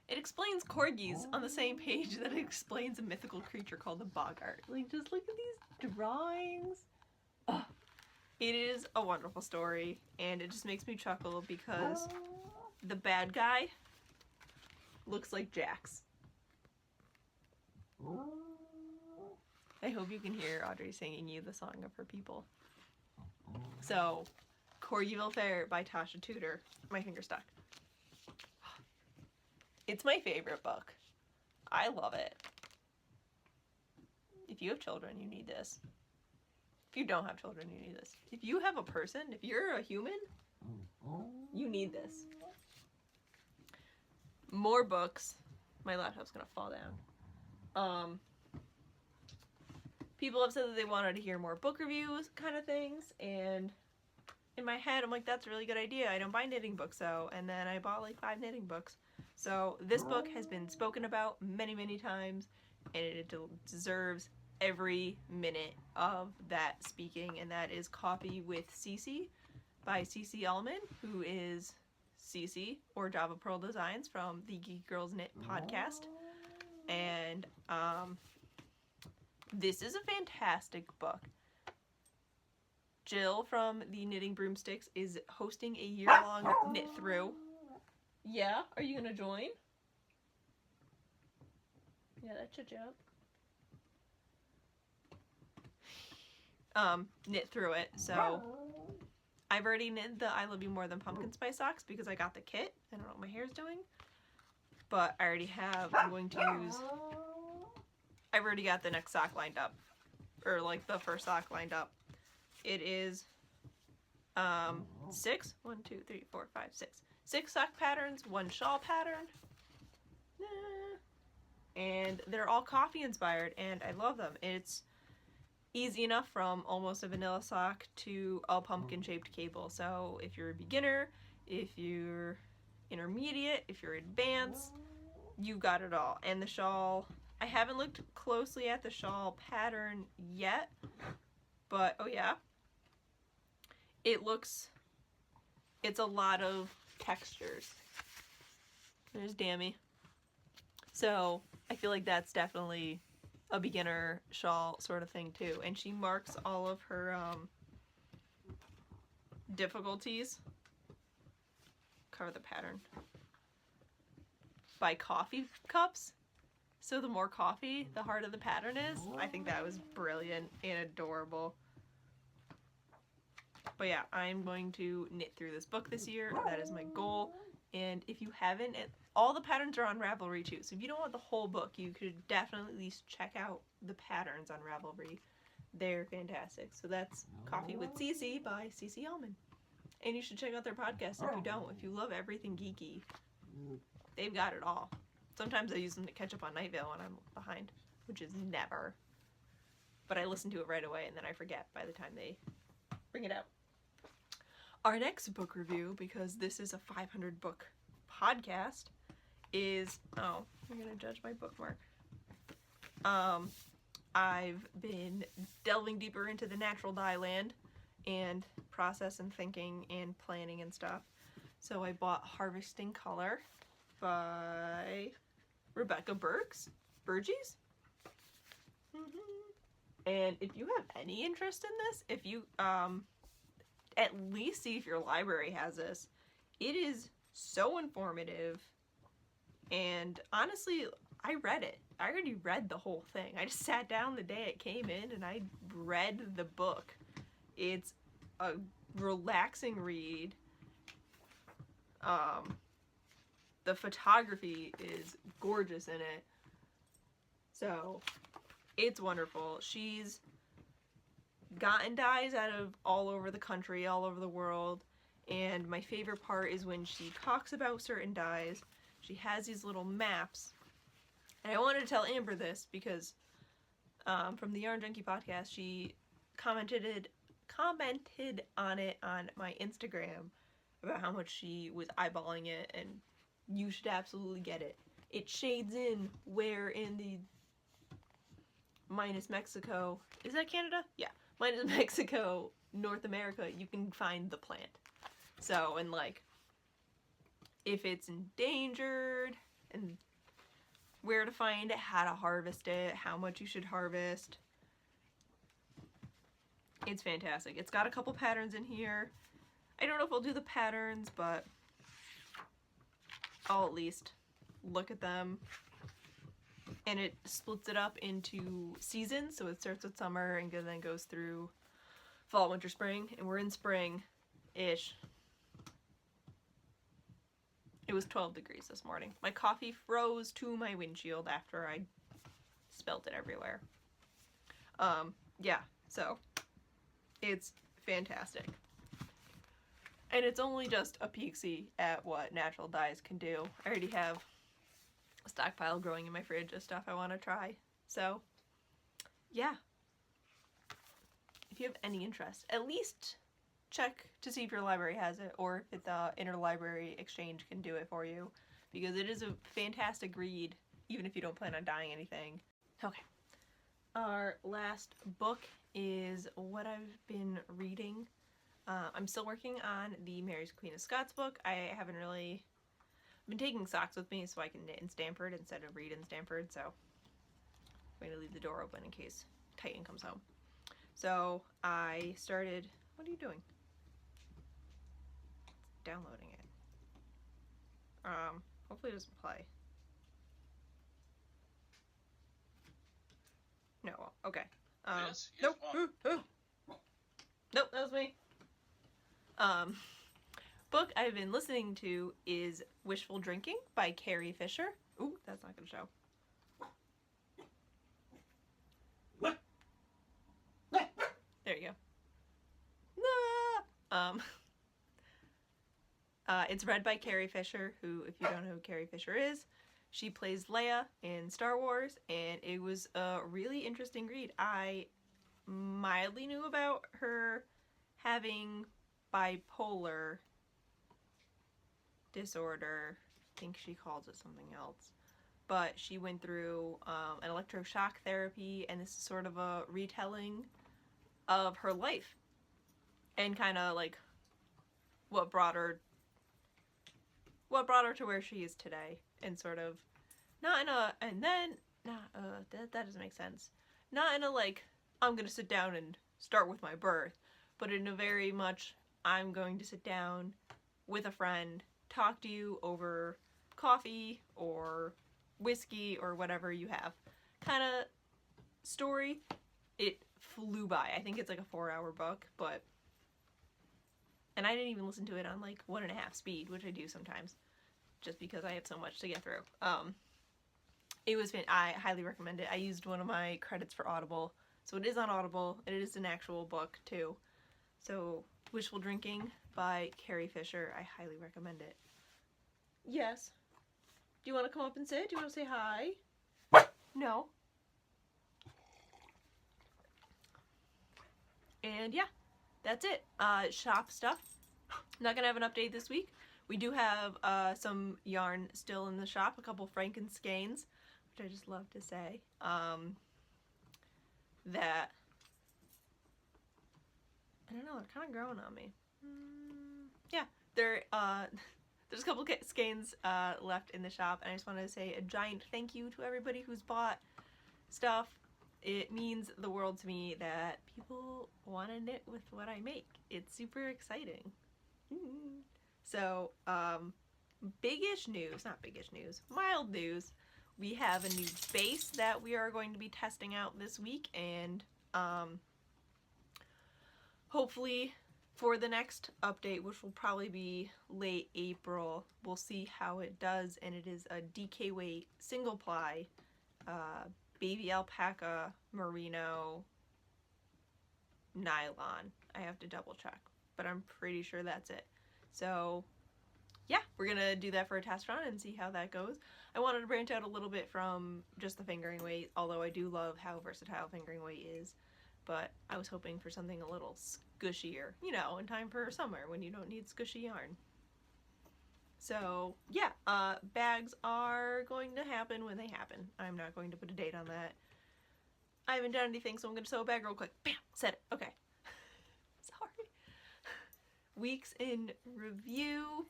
it explains corgis on the same page that it explains a mythical creature called the boggart. Like, just look at these drawings. Ugh. It is a wonderful story, and it just makes me chuckle because the bad guy looks like Jax. I hope you can hear Audrey singing you the song of her people. So, Corgiville Fair by Tasha Tudor. My finger stuck. It's my favorite book. I love it. If you have children, you need this. If you don't have children, you need this. If you have a person, if you're a human, you need this. More books. My laptop's gonna fall down. People have said that they wanted to hear more book reviews kind of things, and in my head I'm like, that's a really good idea. I don't buy knitting books though, and then I bought like 5 knitting books. So this book has been spoken about many, many times, and it deserves every minute of that speaking, and that is Coffee with Cece by Cece Ullman, who is Cece, or Java Pearl Designs, from the Geek Girls Knit podcast. And this is a fantastic book. Jill from the Knitting Broomsticks is hosting a year-long knit through. Yeah, are you gonna join? Yeah, that should you up. Knit through it. So I've already knit the I Love You More Than Pumpkin Spice socks because I got the kit. I don't know what my hair's doing, but I already have. I'm going to use. I've already got the next sock lined up, or like the first sock lined up. It is 6, 1, 2, 3, 4, 5, 6. 6 sock patterns, 1 shawl pattern. And they're all coffee inspired, and I love them. It's easy enough from almost a vanilla sock to a pumpkin shaped cable. So if you're a beginner, if you're intermediate, if you're advanced, you've got it all. And the shawl, I haven't looked closely at the shawl pattern yet, but oh yeah, it's a lot of textures. There's Dammy. So I feel like that's definitely a beginner shawl sort of thing too. And she marks all of her difficulties, cover the pattern, by coffee cups. So the more coffee, the harder the pattern is. I think that was brilliant and adorable. But yeah, I'm going to knit through this book this year. That is my goal. And if you haven't, all the patterns are on Ravelry too. So if you don't want the whole book, you could definitely at least check out the patterns on Ravelry. They're fantastic. So that's Coffee with Cece by Cece Ullman. And you should check out their podcast if you don't. If you love everything geeky, they've got it all. Sometimes I use them to catch up on Night Vale when I'm behind, which is never. But I listen to it right away and then I forget by the time they bring it out. Our next book review, because this is a 500 book podcast, is, oh, you're gonna judge my bookmark. I've been delving deeper into the natural dye land and process and thinking and planning and stuff. So I bought Harvesting Color by Rebecca Burges. And if you have any interest in this, if you at least see if your library has this. It is so informative, and honestly, I read it. I already read the whole thing. I just sat down the day it came in and I read the book. It's a relaxing read. The photography is gorgeous in it. So, it's wonderful. She's gotten dyes out of all over the country, all over the world, and my favorite part is when she talks about certain dyes. She has these little maps, and I wanted to tell Amber this because from the Yarn Junkie podcast, she commented on it on my Instagram about how much she was eyeballing it, and you should absolutely get it. It shades in where in minus Mexico. Is that Canada? Yeah. Minus Mexico, North America, you can find the plant. So, and like, if it's endangered, and where to find it, how to harvest it, how much you should harvest. It's fantastic. It's got a couple patterns in here. I don't know if I'll do the patterns, but I'll at least look at them. And it splits it up into seasons, so it starts with summer and then goes through fall, winter, spring, and we're in spring-ish. It was 12 degrees this morning. My coffee froze to my windshield after I spilled it everywhere. Yeah, so it's fantastic. And it's only just a peek-see at what natural dyes can do. I already have a stockpile growing in my fridge of stuff I want to try. So, yeah. If you have any interest, at least check to see if your library has it, or if the interlibrary exchange can do it for you, because it is a fantastic read, even if you don't plan on dyeing anything. Okay. Our last book is what I've been reading. I'm still working on the Mary's Queen of Scots book. I haven't really been taking socks with me so I can knit in Stamford instead of read in Stamford, so I'm going to leave the door open in case Titan comes home. So I started... What are you doing? It's downloading it. Hopefully it doesn't play. No, okay. Nope. Nope, that was me. Book I've been listening to is Wishful Drinking by Carrie Fisher. Ooh, that's not gonna show. There you go. It's read by Carrie Fisher, who, if you don't know who Carrie Fisher is, she plays Leia in Star Wars, and it was a really interesting read. I mildly knew about her having bipolar disorder. I think she calls it something else. But she went through an electroshock therapy, and this is sort of a retelling of her life. And kind of like what brought her to where she is today. And sort of, not in a, and then, that doesn't make sense. Not in a like, I'm gonna sit down and start with my birth, but in a very much, I'm going to sit down with a friend, talk to you over coffee or whiskey or whatever you have kind of story. It flew by. I think it's like a 4-hour book, but, and I didn't even listen to it on like 1.5 speed, which I do sometimes, just because I have so much to get through. It was, I highly recommend it. I used one of my credits for Audible, so it is on Audible. It is an actual book too. So, Wishful Drinking by Carrie Fisher. I highly recommend it. Yes. Do you want to come up and sit? Do you want to say hi? No. And yeah, that's it. Shop stuff. Not gonna have an update this week. We do have some yarn still in the shop, a couple Frankenskeins, which I just love to say. That, I don't know, they're kind of growing on me. Yeah, there's a couple skeins left in the shop, and I just want to say a giant thank you to everybody who's bought stuff. It means the world to me that people want to knit with what I make. It's super exciting. So, big-ish news, not big-ish news, mild news. We have a new base that we are going to be testing out this week, and hopefully for the next update, which will probably be late April, we'll see how it does, and it is a DK weight single ply baby alpaca merino nylon. I have to double check, but I'm pretty sure that's it. So yeah, we're gonna do that for a test run and see how that goes. I wanted to branch out a little bit from just the fingering weight, although I do love how versatile fingering weight is, but I was hoping for something a little squishier, you know, in time for summer when you don't need squishy yarn. So yeah, bags are going to happen when they happen. I'm not going to put a date on that. I haven't done anything, so I'm gonna sew a bag real quick. Bam! Said it. Okay. Sorry. Weeks in review.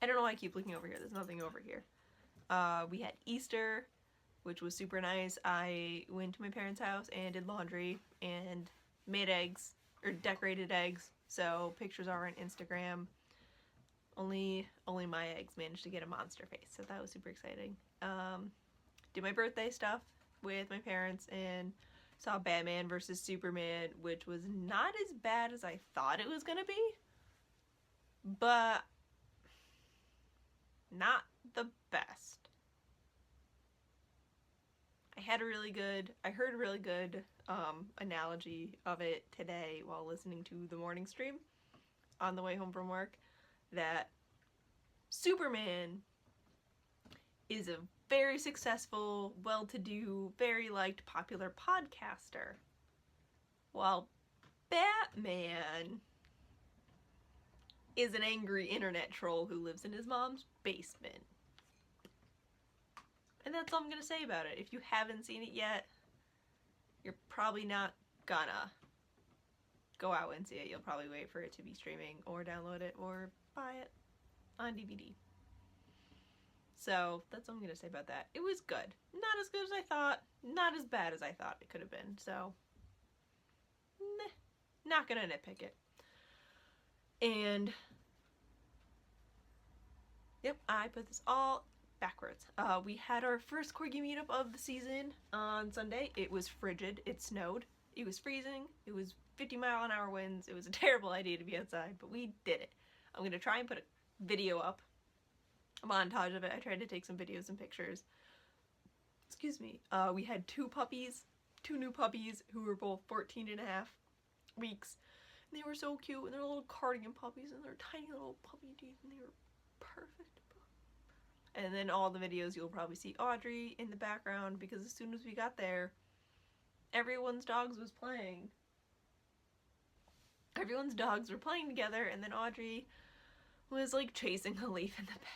I don't know why I keep looking over here. There's nothing over here. We had Easter, which was super nice. I went to my parents' house and did laundry and made eggs, or decorated eggs. So pictures are on Instagram. Only my eggs managed to get a monster face, so that was super exciting. Did my birthday stuff with my parents and saw Batman vs. Superman, which was not as bad as I thought it was gonna be, but not the best. I heard a really good analogy of it today while listening to the morning stream on the way home from work, that Superman is a very successful, well-to-do, very liked, popular podcaster, while Batman is an angry internet troll who lives in his mom's basement. And that's all I'm gonna say about it. If you haven't seen it yet, you're probably not gonna go out and see it. You'll probably wait for it to be streaming or download it or buy it on DVD. So that's all I'm gonna say about that. It was good. Not as good as I thought. Not as bad as I thought it could have been. So, not gonna nitpick it. And, yep, I put this all backwards. We had our first corgi meetup of the season on Sunday. It was frigid. It snowed. It was freezing. It was 50-mile-an-hour winds. It was a terrible idea to be outside, but we did it. I'm going to try and put a video up, a montage of it. I tried to take some videos and pictures. Excuse me. We had two new puppies who were both 14 and a half weeks. And they were so cute, and they're little cardigan puppies, and they're tiny little puppy teeth, and they were perfect. And then all the videos, you'll probably see Audrey in the background, because as soon as we got there, everyone's dogs was playing. Everyone's dogs were playing together, and then Audrey was like chasing a leaf in the background.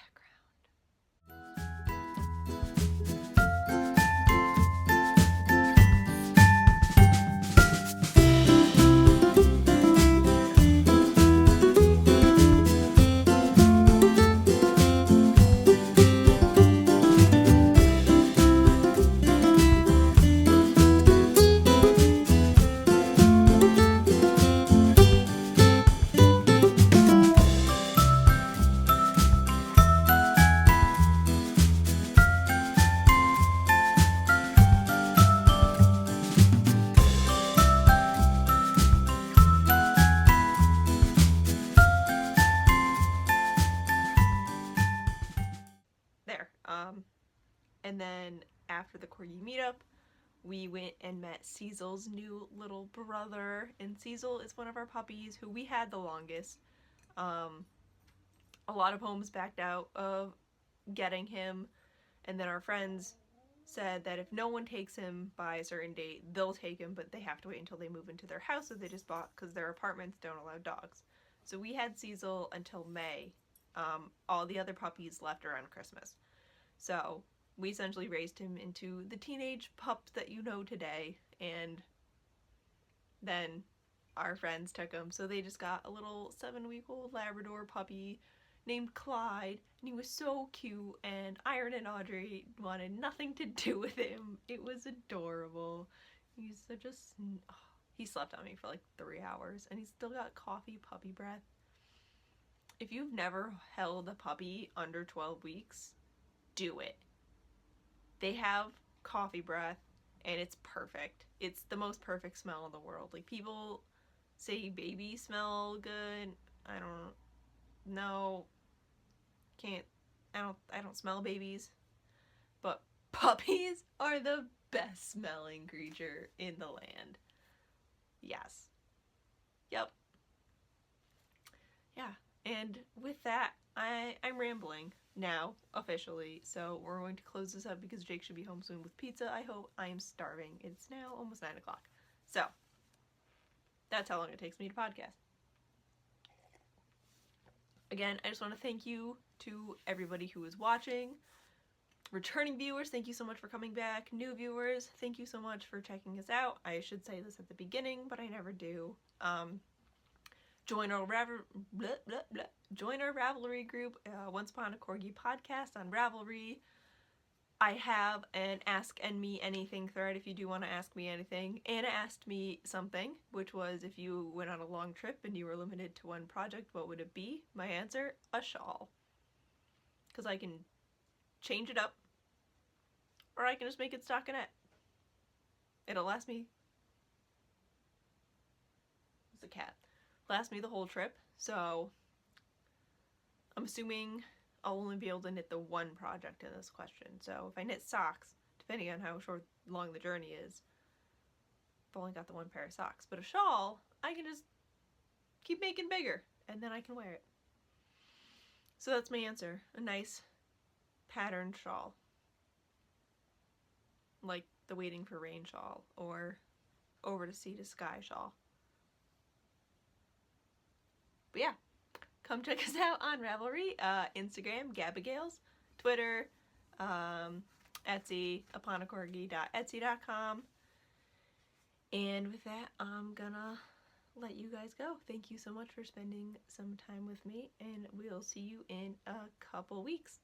And then after the corgi meetup, we went and met Cecil's new little brother. And Cecil is one of our puppies who we had the longest. A lot of homes backed out of getting him. And then our friends said that if no one takes him by a certain date, they'll take him, but they have to wait until they move into their house that they just bought, because their apartments don't allow dogs. So we had Cecil until May. All the other puppies left around Christmas. So we essentially raised him into the teenage pup that you know today, and then our friends took him. So they just got a little 7-week-old Labrador puppy named Clyde, and he was so cute, and Iron and Audrey wanted nothing to do with him. It was adorable. He's such a... he slept on me for like 3 hours, and he's still got coffee puppy breath. If you've never held a puppy under 12 weeks, do it. They have coffee breath, and it's perfect. It's the most perfect smell in the world. Like, people say babies smell good. I don't know. I don't smell babies. But puppies are the best smelling creature in the land. Yes. Yep. Yeah. And with that, I'm rambling now, officially, so we're going to close this up because Jake should be home soon with pizza, I hope. I am starving. It's now almost 9 o'clock. So, that's how long it takes me to podcast. Again, I just want to thank you to everybody who is watching. Returning viewers, thank you so much for coming back. New viewers, thank you so much for checking us out. I should say this at the beginning, but I never do. Join our Ravelry group, Once Upon a Corgi podcast on Ravelry. I have an Ask Me Anything thread if you do want to ask me anything. Anna asked me something, which was if you went on a long trip and you were limited to one project, what would it be? My answer, a shawl. Because I can change it up, or I can just make it stockinette. It'll last me, it's a cat, last me the whole trip, so I'm assuming I'll only be able to knit the one project in this question. So if I knit socks, depending on how long the journey is, I've only got the one pair of socks. But a shawl, I can just keep making bigger, and then I can wear it. So that's my answer, a nice patterned shawl. Like the Waiting for Rain shawl, or Over to Sea to Sky shawl. But yeah, come check us out on Ravelry, Instagram, Gabagales, Twitter, Etsy, uponacorgi.etsy.com. And with that, I'm gonna let you guys go. Thank you so much for spending some time with me, and we'll see you in a couple weeks.